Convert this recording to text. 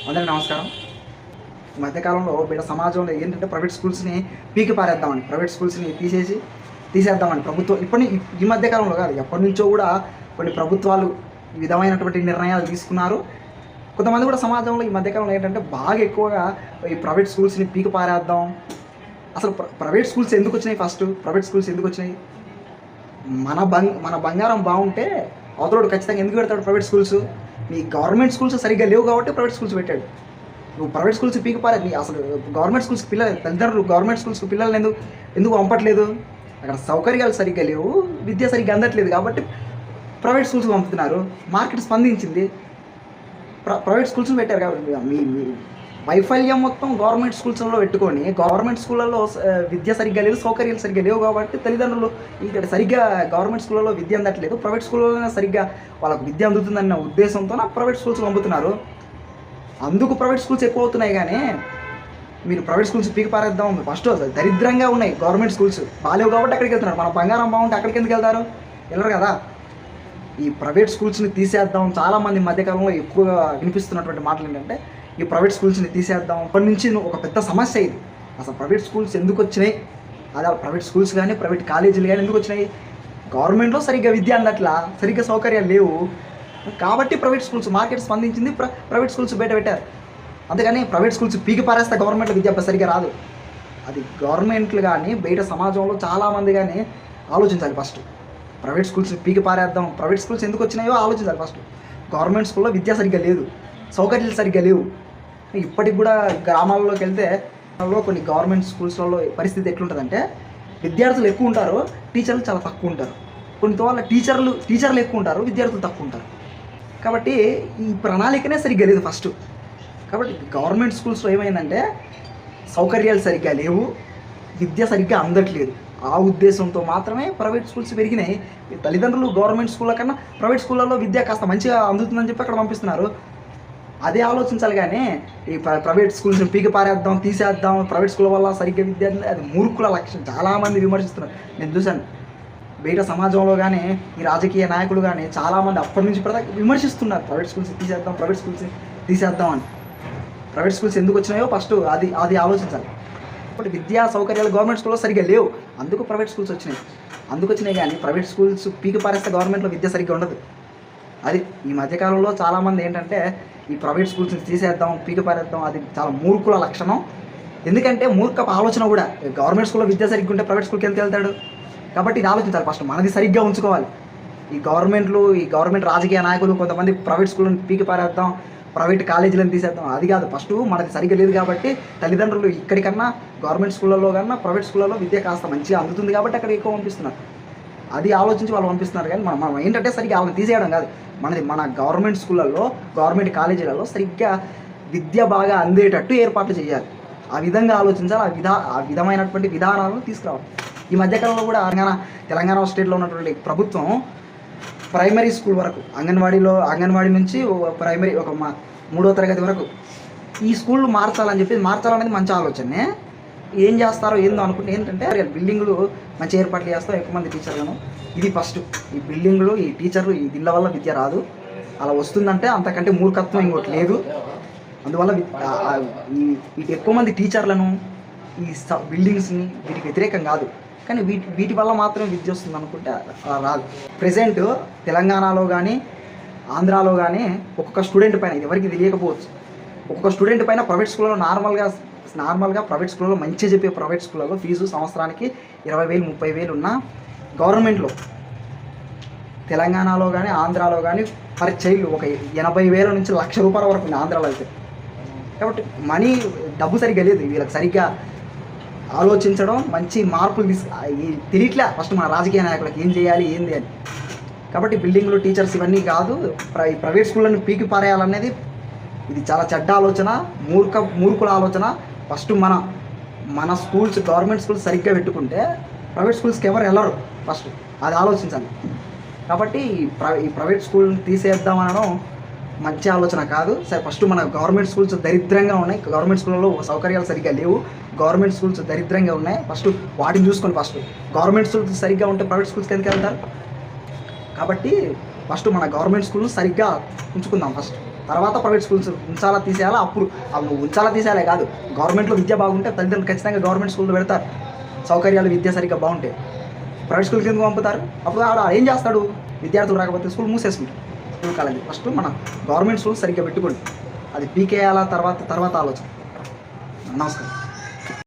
అందరికీ నమస్కారం. ఈ మధ్యకాలంలో బయట సమాజంలో ఏంటంటే ప్రైవేట్ స్కూల్స్ని పీకి పారేద్దామని, ప్రైవేట్ స్కూల్స్ని తీసేద్దామని ప్రభుత్వం ఈ మధ్యకాలంలో కాదు, ఎప్పటి నుంచో కూడా కొన్ని ప్రభుత్వాలు ఈ విధమైనటువంటి నిర్ణయాలు తీసుకున్నారు. కొంతమంది కూడా సమాజంలో ఈ మధ్యకాలంలో ఏంటంటే బాగా ఎక్కువగా ఈ ప్రైవేట్ స్కూల్స్ని పీకి పారేద్దాం. అసలు ప్రైవేట్ స్కూల్స్ ఎందుకు వచ్చినాయి? ఫస్ట్ ప్రైవేట్ స్కూల్స్ ఎందుకు వచ్చినాయి? మన బంగారం బాగుంటే అవతలోడు ఖచ్చితంగా ఎందుకు పెడతాడు ప్రైవేట్ స్కూల్స్? నీ గవర్నమెంట్ స్కూల్స్ సరిగ్గా లేవు కాబట్టి ప్రైవేట్ స్కూల్స్ పెట్టాడు. నువ్వు ప్రైవేట్ స్కూల్స్ పీకిపారేది. అసలు గవర్నమెంట్ స్కూల్స్కి తల్లిదండ్రులు గవర్నమెంట్ స్కూల్స్కి పిల్లల్ని ఎందుకు పంపట్లేదు? అక్కడ సౌకర్యాలు సరిగ్గా లేవు, విద్య సరిగ్గా అందట్లేదు కాబట్టి ప్రైవేట్ స్కూల్స్కి పంపుతున్నారు. మార్కెట్ స్పందించింది, ప్రైవేట్ స్కూల్స్ని పెట్టారు. కాబట్టి మీ వైఫల్యం మొత్తం గవర్నమెంట్ స్కూల్స్లో పెట్టుకొని, గవర్నమెంట్ స్కూళ్ళల్లో విద్య సరిగ్గా లేదు, సౌకర్యాలు సరిగ్గా లేవు కాబట్టి తల్లిదండ్రులు ఇక్కడ సరిగ్గా గవర్నమెంట్ స్కూళ్ళలో విద్య అందట్లేదు, ప్రైవేట్ స్కూళ్ళలోనే సరిగ్గా వాళ్ళకు విద్య అందుతుందన్న ఉద్దేశంతో ప్రైవేట్ స్కూల్స్ పంపుతున్నారు. అందుకు ప్రైవేట్ స్కూల్స్ ఎక్కువ అవుతున్నాయి. కానీ మీరు ప్రైవేట్ స్కూల్స్ పీకి పారేద్దాం, ఫస్ట్ దరిద్రంగా ఉన్నాయి గవర్నమెంట్ స్కూల్స్, బాగాలేవు కాబట్టి అక్కడికి వెళ్తున్నారు. మన బంగారం బాగుంటే అక్కడికి ఎందుకు వెళ్తారు? వెళ్ళరు కదా. ఈ ప్రైవేట్ స్కూల్స్ని తీసేద్దాం, చాలామంది మధ్యకాలంలో ఎక్కువగా వినిపిస్తున్నటువంటి మాటలు ఏంటంటే ఈ ప్రైవేట్ స్కూల్స్ని తీసేద్దాం. అప్పటి నుంచి ఒక పెద్ద సమస్య ఇది. అసలు ప్రైవేట్ స్కూల్స్ ఎందుకు వచ్చినాయి? అదే ప్రైవేట్ స్కూల్స్ కానీ ప్రైవేట్ కాలేజీలు కానీ ఎందుకు వచ్చినాయి? గవర్నమెంట్లో సరిగ్గా విద్య అందట్లా, సరిగ్గా సౌకర్యాలు లేవు కాబట్టి ప్రైవేట్ స్కూల్స్ మార్కెట్ స్పందించింది, ప్రైవేట్ స్కూల్స్ బయట పెట్టారు. అంతేగాని ప్రైవేట్ స్కూల్స్ పీకి పారేస్తే గవర్నమెంట్లో విద్య సరిగ్గా రాదు. అది గవర్నమెంట్లు కానీ బయట సమాజంలో చాలామంది కానీ ఆలోచించాలి. ఫస్ట్ ప్రైవేట్ స్కూల్స్ పీకి పారేద్దాం, ప్రైవేట్ స్కూల్స్ ఎందుకు వచ్చినాయో ఆలోచించాలి. ఫస్ట్ గవర్నమెంట్ స్కూల్లో విద్య సరిగ్గా లేదు, సౌకర్యాలు సరిగ్గా లేవు. ఇప్పటికి కూడా గ్రామాల్లోకి వెళ్తే కొన్ని గవర్నమెంట్ స్కూల్స్లలో పరిస్థితి ఎట్లుంటుందంటే విద్యార్థులు ఎక్కువ ఉంటారు, టీచర్లు చాలా తక్కువ ఉంటారు. కొన్నివల్ల టీచర్లు ఎక్కువ ఉంటారు, విద్యార్థులు తక్కువ ఉంటారు. కాబట్టి ఈ ప్రణాళికనే సరిగ్గా లేదు ఫస్ట్. కాబట్టి గవర్నమెంట్ స్కూల్స్లో ఏమైందంటే సౌకర్యాలు సరిగ్గా లేవు, విద్య సరిగ్గా అందట్లేదు. ఆ ఉద్దేశంతో మాత్రమే ప్రైవేట్ స్కూల్స్ పెరిగినాయి. తల్లిదండ్రులు గవర్నమెంట్ స్కూళ్ళ కన్నా ప్రైవేట్ స్కూళ్ళల్లో విద్య కాస్త మంచిగా అందుతుందని చెప్పి అక్కడ పంపిస్తున్నారు. అదే ఆలోచించాలి. కానీ ఈ ప్రైవేట్ స్కూల్స్ని పీకి పారేద్దాం, తీసేద్దాం, ప్రైవేట్ స్కూల్ వల్ల సరిగ్గా విద్య, అది మూర్ఖుల లక్ష్యం. చాలామంది విమర్శిస్తున్నారు, నేను చూశాను. బయట సమాజంలో కానీ ఈ రాజకీయ నాయకులు కానీ చాలామంది అప్పటి నుంచి విమర్శిస్తున్నారు ప్రైవేట్ స్కూల్స్ తీసేద్దాం అని. ప్రైవేట్ స్కూల్స్ ఎందుకు వచ్చినాయో ఫస్ట్ అది ఆలోచించాలి. ఇప్పుడు విద్యా సౌకర్యాలు గవర్నమెంట్ స్కూల్లో సరిగ్గా లేవు, అందుకు ప్రైవేట్ స్కూల్స్ వచ్చినాయి. కానీ ప్రైవేట్ స్కూల్స్ పీకి పారేస్తే గవర్నమెంట్లో విద్య సరిగ్గా ఉండదు. అది ఈ మధ్యకాలంలో చాలామంది ఏంటంటే ఈ ప్రైవేట్ స్కూల్స్ని తీసేద్దాం, పీకి పారేద్దాం, అది చాలా మూర్ఖుల లక్షణం. ఎందుకంటే మూర్ఖపు ఆలోచన కూడా. గవర్నమెంట్ స్కూల్లో విద్య సరిగ్గా ఉంటే ప్రైవేట్ స్కూల్కి వెళ్తాడు. కాబట్టి ఇది ఆలోచించాలి. ఫస్ట్ మనది సరిగ్గా ఉంచుకోవాలి. ఈ గవర్నమెంట్ రాజకీయ నాయకులు కొంతమంది ప్రైవేట్ స్కూళ్ళని పీకి పారేద్దాం, ప్రైవేట్ కాలేజీలను తీసేద్దాం, అది కాదు. ఫస్ట్ మనది సరిగ్గా లేదు కాబట్టి తల్లిదండ్రులు ఇక్కడికన్నా గవర్నమెంట్ స్కూళ్ళల్లో కన్నా ప్రైవేట్ స్కూళ్ళలో విద్య కాస్త మంచిగా అందుతుంది కాబట్టి అక్కడ ఎక్కువ పంపిస్తున్నారు. అది ఆలోచించి వాళ్ళు పంపిస్తున్నారు. కానీ మనం ఏంటంటే సరిగ్గా వాళ్ళని తీసేయడం కాదు, మన గవర్నమెంట్ స్కూళ్ళల్లో గవర్నమెంట్ కాలేజీలలో సరిగ్గా విద్య బాగా అందేటట్టు ఏర్పాట్లు చేయాలి. ఆ విధంగా ఆలోచించాలి. ఆ విధమైనటువంటి విధానాలను తీసుకురావాలి. ఈ మధ్యకాలంలో కూడా తెలంగాణ స్టేట్లో ఉన్నటువంటి ప్రభుత్వం ప్రైమరీ స్కూల్ వరకు, అంగన్వాడీ నుంచి ప్రైమరీ ఒక 3వ తరగతి వరకు ఈ స్కూళ్ళు మార్చాలనేది మంచి ఆలోచనే. ఏం చేస్తారో ఏందో అనుకుంటే ఏంటంటే బిల్డింగులు మంచి ఏర్పాట్లు చేస్తాం, ఎక్కువ మంది టీచర్లను. ఇది ఫస్ట్. ఈ బిల్డింగులు, ఈ టీచర్లు, ఈ దీళ్ళ వల్ల విద్య రాదు. అలా వస్తుందంటే అంతకంటే మూర్ఖత్వం ఇంకోటి లేదు. అందువల్ల వీటి ఎక్కువ మంది టీచర్లను, ఈ బిల్డింగ్స్ని వీటికి వ్యతిరేకం కాదు. కానీ వీటి వల్ల మాత్రమే విద్య వస్తుంది అనుకుంటే రాదు. ప్రెజెంట్ తెలంగాణలో కానీ ఆంధ్రాలో కానీ ఒక్కొక్క స్టూడెంట్ పైన, ఇది ఎవరికి తెలియకపోవచ్చు, ఒక్కొక్క స్టూడెంట్ పైన ప్రైవేట్ స్కూల్లో నార్మల్గా ప్రైవేట్ స్కూల్లో మంచిగా చెప్పే ప్రైవేట్ స్కూళ్ళలో ఫీజు సంవత్సరానికి 20,000 30,000 ఉన్న గవర్నమెంట్లో తెలంగాణలో కానీ ఆంధ్రాలో కానీ పర్ చైల్డ్ ఒక 80,000 నుంచి ₹1,00,000 వరకు ఉంది ఆంధ్రాలో అయితే. కాబట్టి డబ్బు సరిగ్గా లేదు. వీళ్ళకి సరిగ్గా ఆలోచించడం, మంచి మార్పులు తెలియట్లే ఫస్ట్ మన రాజకీయ నాయకులకు ఏం చేయాలి ఏంది అని. కాబట్టి బిల్డింగ్లు, టీచర్స్ ఇవన్నీ కాదు, ప్రైవేట్ స్కూళ్ళని పీకి పారేయాలనేది ఇది చాలా చెడ్డ ఆలోచన, మూర్ఖుల ఆలోచన. ఫస్ట్ మన స్కూల్స్, గవర్నమెంట్ స్కూల్స్ సరిగ్గా పెట్టుకుంటే ప్రైవేట్ స్కూల్స్కి ఎవరు వెళ్ళరు. ఫస్ట్ అది ఆలోచించాలి. కాబట్టి ఈ ప్రైవేట్ స్కూల్ని తీసేద్దామనడం మంచి ఆలోచన కాదు. సరే, ఫస్ట్ మన గవర్నమెంట్ స్కూల్స్ దరిద్రంగా ఉన్నాయి, గవర్నమెంట్ స్కూళ్ళలో సౌకర్యాలు సరిగ్గా లేవు, గవర్నమెంట్ స్కూల్స్ దరిద్రంగా ఉన్నాయి. ఫస్ట్ వాటిని చూసుకొని, ఫస్ట్ గవర్నమెంట్ స్కూల్స్ సరిగ్గా ఉంటే ప్రైవేట్ స్కూల్స్కి ఎందుకు వెళ్తారు? కాబట్టి ఫస్ట్ మన గవర్నమెంట్ స్కూల్ని సరిగ్గా ఉంచుకుందాం ఫస్ట్. తర్వాత ప్రైవేట్ స్కూల్స్ ఉంచాలా తీసేయాలా, అప్పుడు నువ్వు ఉంచాలా తీసేయాలే కాదు, గవర్నమెంట్లో విద్య బాగుంటే తల్లిదండ్రులు ఖచ్చితంగా గవర్నమెంట్ స్కూల్లో పెడతారు, సౌకర్యాలు విద్య సరిగ్గా బాగుంటే. ప్రైవేట్ స్కూల్కి ఎందుకు పంపుతారు? అప్పుడు ఆడ ఏం చేస్తాడు, విద్యార్థులు రాకపోతే స్కూల్ మూసేసుకుంటారు. స్కూల్ కాలేజీ ఫస్ట్ మన గవర్నమెంట్ స్కూల్ సరిగ్గా పెట్టుకోండి, అది పీకేయాలా తర్వాత ఆలోచన. నమస్కారం.